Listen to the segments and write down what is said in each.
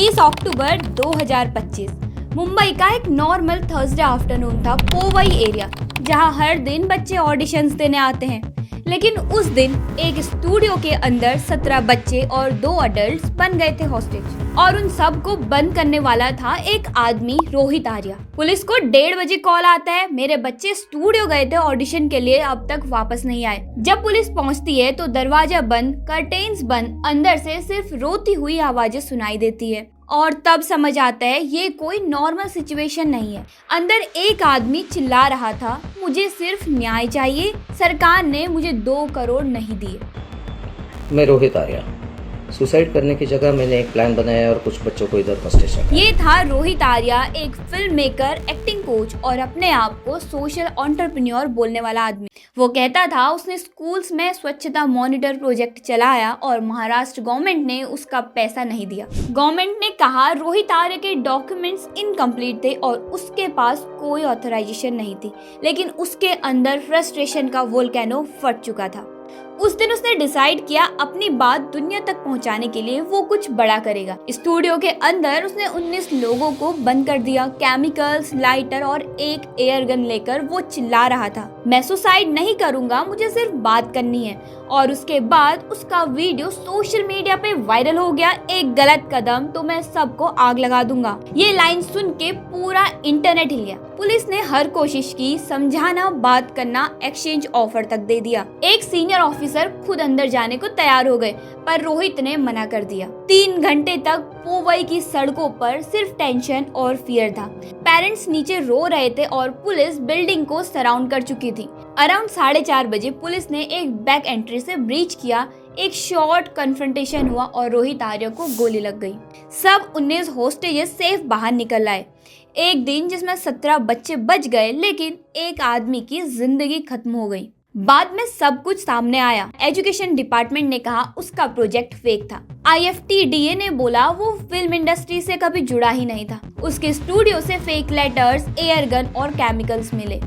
30 अक्टूबर 2025 मुंबई का एक normal Thursday afternoon था पोवई एरिया, जहां हर दिन बच्चे ऑडिशंस देने आते हैं। लेकिन उस दिन एक स्टूडियो के अंदर 17 बच्चे और 2 अडल्ट्स बन गए थे हॉस्टेज, और उन सबको बंद करने वाला था एक आदमी, रोहित आर्या। पुलिस को 1:30 बजे कॉल आता है, मेरे बच्चे स्टूडियो गए थे ऑडिशन के लिए, अब तक वापस नहीं आए। जब पुलिस पहुंचती है तो दरवाजा बंद, कर्टेन्स बंद, अंदर से सिर्फ रोती हुई आवाजें सुनाई देती है। और तब समझ आता है ये कोई नॉर्मल सिचुएशन नहीं है। अंदर एक आदमी चिल्ला रहा था, मुझे सिर्फ न्याय चाहिए, सरकार ने मुझे 2 करोड़ नहीं दिए। मैं रोहित आर्या। सुसाइड करने की जगह मैंने एक प्लान बनाया और कुछ बच्चों को इधर हॉस्टेज रखा। ये था रोहित आर्या, एक फिल्म मेकर, एक्टिंग कोच और अपने आप को सोशल एंटरप्रेन्योर बोलने वाला आदमी। वो कहता था उसने स्कूल्स में स्वच्छता मॉनिटर प्रोजेक्ट चलाया और महाराष्ट्र गवर्नमेंट ने उसका पैसा नहीं दिया। गवर्नमेंट ने कहा रोहित आर्या के डॉक्यूमेंट्स इनकम्प्लीट थे और उसके पास कोई ऑथराइजेशन नहीं थी। लेकिन उसके अंदर फ्रस्ट्रेशन का वोल्केनो फट चुका था। उस दिन उसने डिसाइड किया अपनी बात दुनिया तक पहुंचाने के लिए वो कुछ बड़ा करेगा। स्टूडियो के अंदर उसने 19 लोगों को बंद कर दिया। केमिकल्स, लाइटर और एक एयर गन लेकर वो चिल्ला रहा था, मैं सुसाइड नहीं करूंगा, मुझे सिर्फ बात करनी है। और उसके बाद उसका वीडियो सोशल मीडिया पे वायरल हो गया, एक गलत कदम तो मैं सबको आग लगा दूंगा। ये लाइन सुन के पूरा इंटरनेट हिल गया। पुलिस ने हर कोशिश की, समझाना, बात करना, एक्सचेंज ऑफर तक दे दिया। एक सीनियर ऑफिसर खुद अंदर जाने को तैयार हो गए, पर रोहित ने मना कर दिया। 3 घंटे तक पोवई की सड़कों पर सिर्फ टेंशन और फियर था। पेरेंट्स नीचे रो रहे थे और पुलिस बिल्डिंग को सराउंड कर चुकी थी। अराउंड 4:30 बजे पुलिस ने एक बैक एंट्री से ब्रीच किया। एक शॉर्ट कन्फ्रंटेशन हुआ और रोहित आर्या को गोली लग गई। सब 19 होस्टेजेस सेफ बाहर निकल आए। एक दिन जिसमें 17 बच्चे बच गए, लेकिन एक आदमी की जिंदगी खत्म हो गई। बाद में सब कुछ सामने आया। एजुकेशन डिपार्टमेंट ने कहा उसका प्रोजेक्ट फेक था। IFTDA ने बोला वो फिल्म इंडस्ट्री से कभी जुड़ा ही नहीं था। उसके स्टूडियो से फेक लेटर्स, एयर गन और केमिकल्स मिले।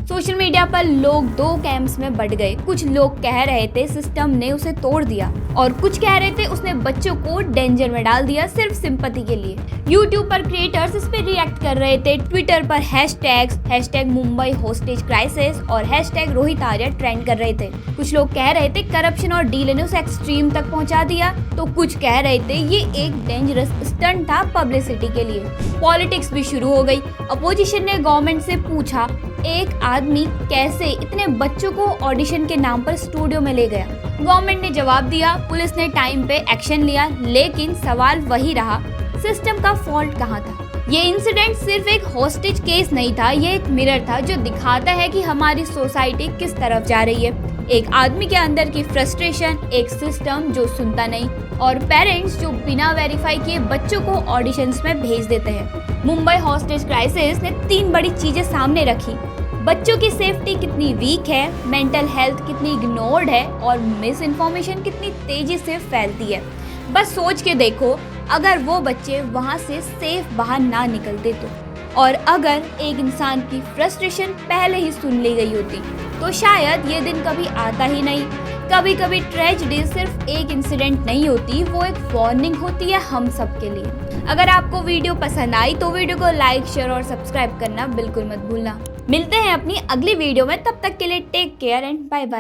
सोशल मीडिया पर लोग 2 कैंप्स में बढ़ गए। कुछ लोग कह रहे थे सिस्टम ने उसे तोड़ दिया, और कुछ कह रहे थे उसने बच्चों को डेंजर में डाल दिया सिर्फ सिंपैथी के लिए। यूट्यूब पर क्रिएटर्स इस पे रिएक्ट कर रहे थे। ट्विटर पर हैशटैग मुंबई होस्टेज क्राइसिस और #रोहित आर्या ट्रेंड कर रहे थे। कुछ लोग कह रहे थे करप्शन और डील ने उसे एक्सट्रीम तक पहुंचा दिया, तो कुछ कह रहे थे ये एक डेंजरस स्टंट था पब्लिसिटी के लिए। पॉलिटिक्स भी शुरू हो गई। अपोजिशन ने गवर्नमेंट से पूछा एक आदमी कैसे इतने बच्चों को ऑडिशन के नाम पर स्टूडियो में ले गया। गवर्नमेंट ने जवाब दिया, पुलिस ने टाइम पे एक्शन लिया, लेकिन सवाल वही रहा, सिस्टम का फॉल्ट कहाँ था। ये इंसिडेंट सिर्फ एक हॉस्टेज केस नहीं था, ये एक मिरर था जो दिखाता है कि हमारी सोसाइटी किस तरफ जा रही है। एक आदमी के अंदर की फ्रस्ट्रेशन, एक सिस्टम जो सुनता नहीं, और पेरेंट्स जो बिना वेरीफाई किए बच्चों को ऑडिशंस में भेज देते हैं। मुंबई हॉस्टेज क्राइसिस ने 3 बड़ी चीजें सामने रखी। बच्चों की सेफ्टी कितनी वीक है, मेंटल हेल्थ कितनी इग्नोर्ड है, और मिस इन्फॉर्मेशन कितनी तेजी से फैलती है। बस सोच के देखो, अगर वो बच्चे वहाँ से सेफ बाहर ना निकलते और अगर एक इंसान की फ्रस्ट्रेशन पहले ही सुन ली गई होती, तो शायद ये दिन कभी आता ही नहीं। कभी कभी ट्रेजेडी सिर्फ एक इंसिडेंट नहीं होती, वो एक वार्निंग होती है हम सब के लिए। अगर आपको वीडियो पसंद आई तो वीडियो को लाइक, शेयर और सब्सक्राइब करना बिल्कुल मत भूलना। मिलते हैं अपनी अगली वीडियो में, तब तक के लिए take care and bye bye.